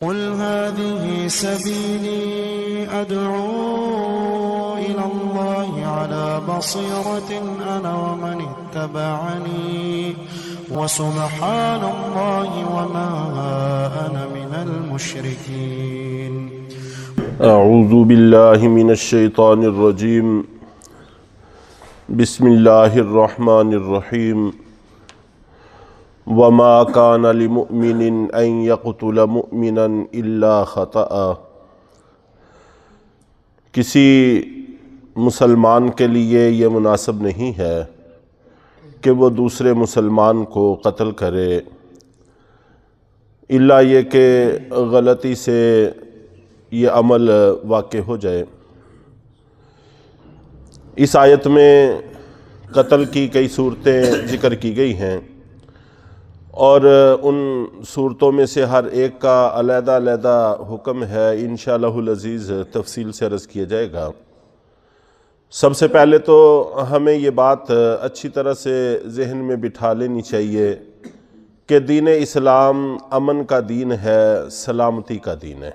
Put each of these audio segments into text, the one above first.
قل هذه سبيلي أدعو إلى الله على بصيرة أنا ومن اتبعني وسبحان الله وما أنا من المشركين. اعوذ باللہ من الشیطان الرجیم. بسم اللہ الرحمن الرحیم. وما كان لمؤمن ان يقتل مؤمنا الا خطأ. کسی مسلمان کے لیے یہ مناسب نہیں ہے کہ وہ دوسرے مسلمان کو قتل کرے الا یہ کہ غلطی سے یہ عمل واقع ہو جائے. اس آیت میں قتل کی کئی صورتیں ذکر کی گئی ہیں اور ان صورتوں میں سے ہر ایک کا علیحدہ علیحدہ حکم ہے. انشاءاللہ العزیز تفصیل سے عرض کیا جائے گا. سب سے پہلے تو ہمیں یہ بات اچھی طرح سے ذہن میں بٹھا لینی چاہیے کہ دین اسلام امن کا دین ہے، سلامتی کا دین ہے.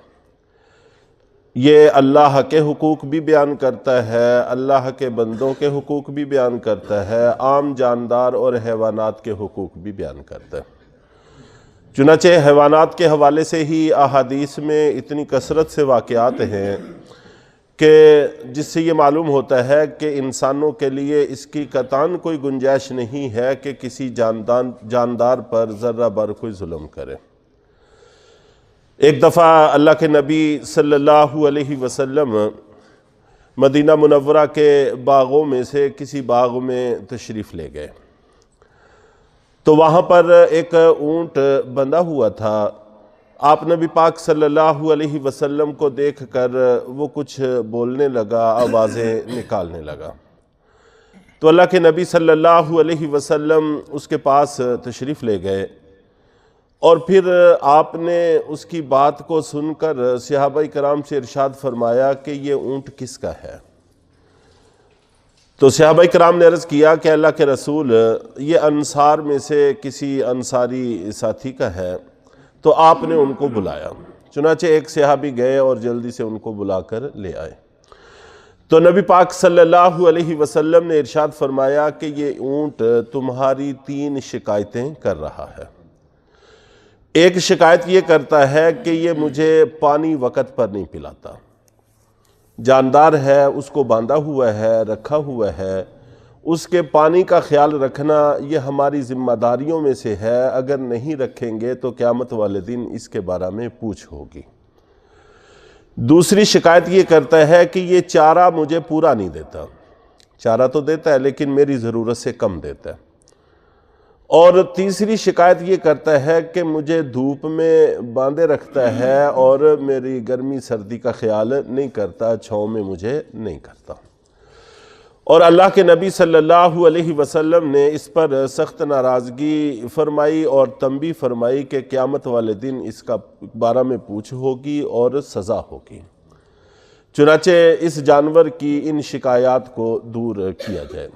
یہ اللہ کے حقوق بھی بیان کرتا ہے، اللہ کے بندوں کے حقوق بھی بیان کرتا ہے، عام جاندار اور حیوانات کے حقوق بھی بیان کرتا ہے. چنانچہ حیوانات کے حوالے سے ہی احادیث میں اتنی کثرت سے واقعات ہیں کہ جس سے یہ معلوم ہوتا ہے کہ انسانوں کے لیے اس کی قطعاً کوئی گنجائش نہیں ہے کہ کسی جاندار پر ذرہ بر کوئی ظلم کرے. ایک دفعہ اللہ کے نبی صلی اللہ علیہ وسلم مدینہ منورہ کے باغوں میں سے کسی باغ میں تشریف لے گئے تو وہاں پر ایک اونٹ بندھا ہوا تھا. آپ نبی پاک صلی اللہ علیہ وسلم کو دیکھ کر وہ کچھ بولنے لگا، آوازیں نکالنے لگا. تو اللہ کے نبی صلی اللہ علیہ وسلم اس کے پاس تشریف لے گئے اور پھر آپ نے اس کی بات کو سن کر صحابہ کرام سے ارشاد فرمایا کہ یہ اونٹ کس کا ہے؟ تو صحابہ کرام نے عرض کیا کہ اللہ کے رسول یہ انصار میں سے کسی انصاری ساتھی کا ہے. تو آپ نے ان کو بلایا. چنانچہ ایک صحابی گئے اور جلدی سے ان کو بلا کر لے آئے. تو نبی پاک صلی اللہ علیہ وسلم نے ارشاد فرمایا کہ یہ اونٹ تمہاری 3 شکایتیں کر رہا ہے. ایک شکایت یہ کرتا ہے کہ یہ مجھے پانی وقت پر نہیں پلاتا. جاندار ہے، اس کو باندھا ہوا ہے، رکھا ہوا ہے، اس کے پانی کا خیال رکھنا یہ ہماری ذمہ داریوں میں سے ہے. اگر نہیں رکھیں گے تو قیامت والے دن اس کے بارے میں پوچھ ہوگی. دوسری شکایت یہ کرتا ہے کہ یہ چارہ مجھے پورا نہیں دیتا. چارہ تو دیتا ہے لیکن میری ضرورت سے کم دیتا ہے. اور تیسری شکایت یہ کرتا ہے کہ مجھے دھوپ میں باندھے رکھتا ہے اور میری گرمی سردی کا خیال نہیں کرتا، چھاؤں میں مجھے نہیں کرتا. اور اللہ کے نبی صلی اللہ علیہ وسلم نے اس پر سخت ناراضگی فرمائی اور تنبیہ فرمائی کہ قیامت والے دن اس کا بارے میں پوچھ ہوگی اور سزا ہوگی. چنانچہ اس جانور کی ان شکایات کو دور کیا جائے.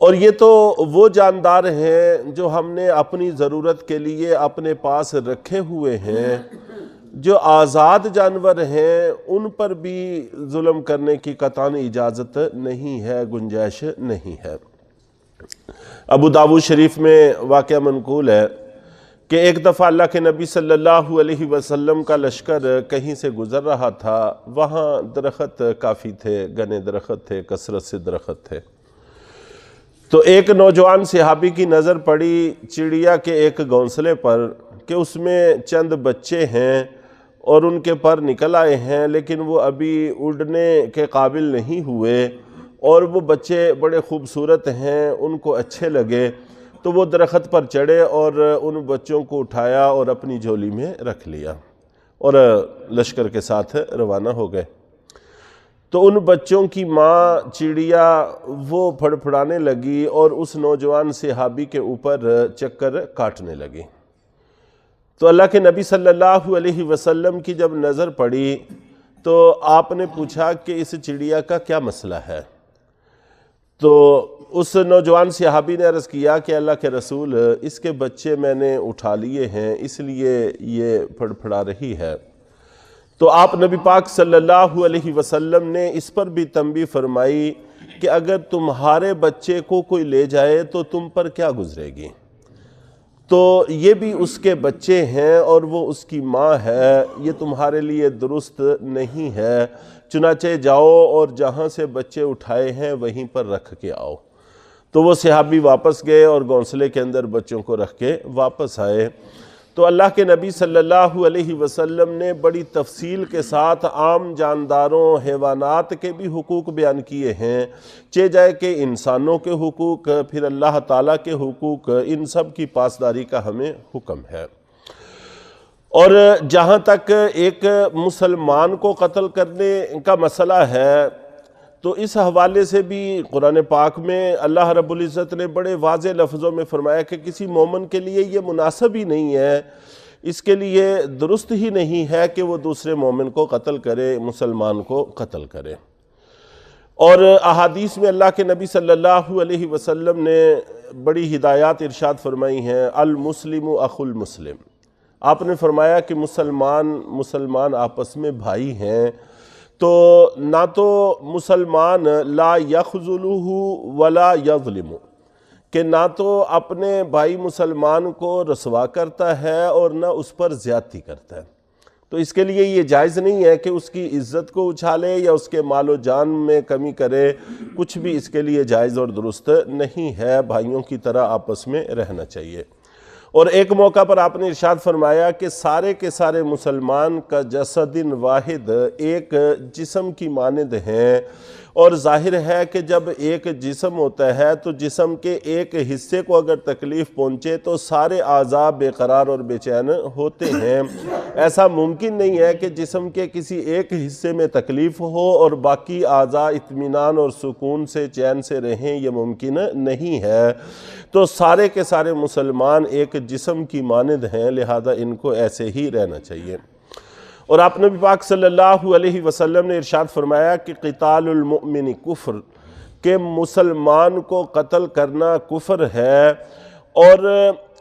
اور یہ تو وہ جاندار ہیں جو ہم نے اپنی ضرورت کے لیے اپنے پاس رکھے ہوئے ہیں. جو آزاد جانور ہیں ان پر بھی ظلم کرنے کی قطعاً اجازت نہیں ہے، گنجائش نہیں ہے. ابو داؤد شریف میں واقعہ منقول ہے کہ ایک دفعہ اللہ کے نبی صلی اللہ علیہ وسلم کا لشکر کہیں سے گزر رہا تھا. وہاں درخت کافی تھے، گھنے درخت تھے، کثرت سے درخت تھے. تو ایک نوجوان صحابی کی نظر پڑی چڑیا کے ایک گھونسلے پر کہ اس میں چند بچے ہیں اور ان کے پر نکل آئے ہیں لیکن وہ ابھی اڑنے کے قابل نہیں ہوئے اور وہ بچے بڑے خوبصورت ہیں، ان کو اچھے لگے. تو وہ درخت پر چڑھے اور ان بچوں کو اٹھایا اور اپنی جھولی میں رکھ لیا اور لشکر کے ساتھ روانہ ہو گئے. تو ان بچوں کی ماں چڑیا وہ پھڑپھڑانے لگی اور اس نوجوان صحابی کے اوپر چکر کاٹنے لگی. تو اللہ کے نبی صلی اللہ علیہ وسلم کی جب نظر پڑی تو آپ نے پوچھا کہ اس چڑیا کا کیا مسئلہ ہے؟ تو اس نوجوان صحابی نے عرض کیا کہ اللہ کے رسول، اس کے بچے میں نے اٹھا لیے ہیں، اس لیے یہ پھڑپھڑا رہی ہے۔ تو آپ نبی پاک صلی اللہ علیہ وسلم نے اس پر بھی تنبیہ فرمائی کہ اگر تمہارے بچے کو کوئی لے جائے تو تم پر کیا گزرے گی؟ تو یہ بھی اس کے بچے ہیں اور وہ اس کی ماں ہے، یہ تمہارے لیے درست نہیں ہے، چنانچہ جاؤ اور جہاں سے بچے اٹھائے ہیں وہیں پر رکھ کے آؤ۔ تو وہ صحابی واپس گئے اور گھونسلے کے اندر بچوں کو رکھ کے واپس آئے۔ تو اللہ کے نبی صلی اللہ علیہ وسلم نے بڑی تفصیل کے ساتھ عام جانداروں، حیوانات کے بھی حقوق بیان کیے ہیں، چہ جائے کہ انسانوں کے حقوق، پھر اللہ تعالیٰ کے حقوق، ان سب کی پاسداری کا ہمیں حکم ہے۔ اور جہاں تک ایک مسلمان کو قتل کرنے کا مسئلہ ہے، تو اس حوالے سے بھی قرآن پاک میں اللہ رب العزت نے بڑے واضح لفظوں میں فرمایا کہ کسی مومن کے لیے یہ مناسب ہی نہیں ہے، اس کے لیے درست ہی نہیں ہے کہ وہ دوسرے مومن کو قتل کرے، مسلمان کو قتل کرے۔ اور احادیث میں اللہ کے نبی صلی اللہ علیہ وسلم نے بڑی ہدایات ارشاد فرمائی ہیں، المسلم اخو المسلم۔ آپ نے فرمایا کہ مسلمان آپس میں بھائی ہیں، تو نہ تو مسلمان لا یخذلہ ولا یظلم، کہ نہ تو اپنے بھائی مسلمان کو رسوا کرتا ہے اور نہ اس پر زیادتی کرتا ہے۔ تو اس کے لیے یہ جائز نہیں ہے کہ اس کی عزت کو اچھالے یا اس کے مال و جان میں کمی کرے، کچھ بھی اس کے لیے جائز اور درست نہیں ہے، بھائیوں کی طرح آپس میں رہنا چاہیے۔ اور ایک موقع پر آپ نے ارشاد فرمایا کہ سارے کے سارے مسلمان کا جسد واحد ایک جسم کی مانند ہیں، اور ظاہر ہے کہ جب ایک جسم ہوتا ہے تو جسم کے ایک حصے کو اگر تکلیف پہنچے تو سارے اعضاء بے قرار اور بے چین ہوتے ہیں۔ ایسا ممکن نہیں ہے کہ جسم کے کسی ایک حصے میں تکلیف ہو اور باقی اعضاء اطمینان اور سکون سے چین سے رہیں، یہ ممکن نہیں ہے۔ تو سارے کے سارے مسلمان ایک جسم کی مانند ہیں، لہذا ان کو ایسے ہی رہنا چاہیے۔ اور آپ نبی پاک صلی اللہ علیہ وسلم نے ارشاد فرمایا کہ قتال المؤمن کفر، کہ مسلمان کو قتل کرنا کفر ہے، اور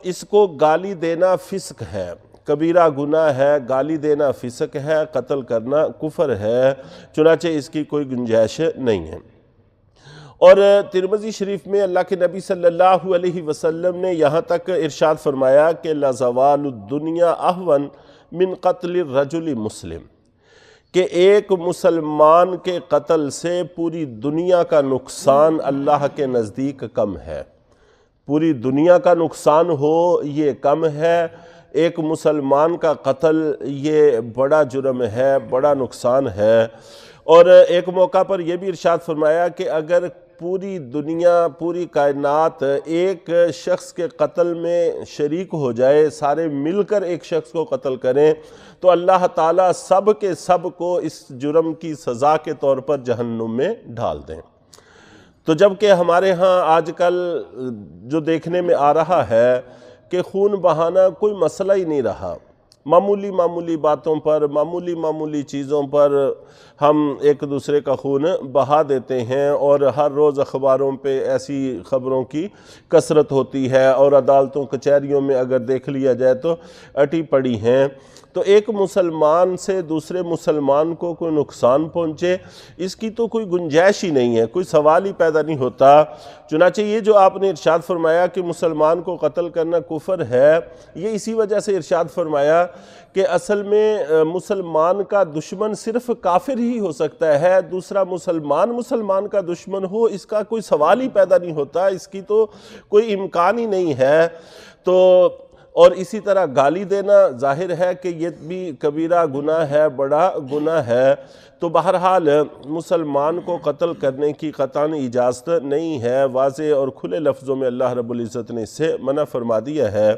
اس کو گالی دینا فسق ہے، کبیرہ گناہ ہے، گالی دینا فسق ہے، قتل کرنا کفر ہے، چنانچہ اس کی کوئی گنجائش نہیں ہے۔ اور ترمذی شریف میں اللہ کے نبی صلی اللہ علیہ وسلم نے یہاں تک ارشاد فرمایا کہ لَزَوَالُ الدُّنْيَا أَهْوَنُ مِنْ قَتْلِ الرَّجُلِ مسلم، کہ ایک مسلمان کے قتل سے پوری دنیا کا نقصان اللہ کے نزدیک کم ہے۔ پوری دنیا کا نقصان ہو یہ کم ہے، ایک مسلمان کا قتل یہ بڑا جرم ہے، بڑا نقصان ہے۔ اور ایک موقع پر یہ بھی ارشاد فرمایا کہ اگر پوری دنیا، پوری کائنات ایک شخص کے قتل میں شریک ہو جائے، سارے مل کر ایک شخص کو قتل کریں، تو اللہ تعالیٰ سب کے سب کو اس جرم کی سزا کے طور پر جہنم میں ڈال دیں۔ تو جبکہ ہمارے ہاں آج کل جو دیکھنے میں آ رہا ہے کہ خون بہانا کوئی مسئلہ ہی نہیں رہا، معمولی باتوں پر، معمولی چیزوں پر ہم ایک دوسرے کا خون بہا دیتے ہیں، اور ہر روز اخباروں پہ ایسی خبروں کی کثرت ہوتی ہے، اور عدالتوں کچہریوں میں اگر دیکھ لیا جائے تو اٹی پڑی ہیں۔ تو ایک مسلمان سے دوسرے مسلمان کو کوئی نقصان پہنچے، اس کی تو کوئی گنجائش ہی نہیں ہے، کوئی سوال ہی پیدا نہیں ہوتا۔ چنانچہ یہ جو آپ نے ارشاد فرمایا کہ مسلمان کو قتل کرنا کفر ہے، یہ اسی وجہ سے ارشاد فرمایا کہ اصل میں مسلمان کا دشمن صرف کافر ہی ہو سکتا ہے، دوسرا مسلمان کا دشمن ہو، اس کا کوئی سوال ہی پیدا نہیں ہوتا، اس کی تو کوئی امکان ہی نہیں ہے۔ تو اور اسی طرح گالی دینا ظاہر ہے کہ یہ بھی کبیرہ گناہ ہے، بڑا گناہ ہے۔ تو بہرحال مسلمان کو قتل کرنے کی قطعاً اجازت نہیں ہے، واضح اور کھلے لفظوں میں اللہ رب العزت نے اس سے منع فرما دیا ہے۔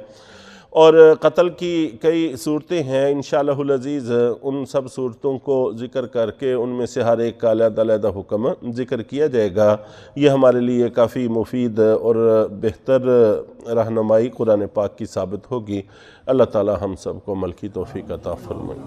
اور قتل کی کئی صورتیں ہیں، انشاءاللہ العزیز ان سب صورتوں کو ذکر کر کے ان میں سے ہر ایک کا علیحدہ حکم ذکر کیا جائے گا۔ یہ ہمارے لیے کافی مفید اور بہتر رہنمائی قرآن پاک کی ثابت ہوگی۔ اللہ تعالی ہم سب کو عمل کی توفیق عطا فرمائے۔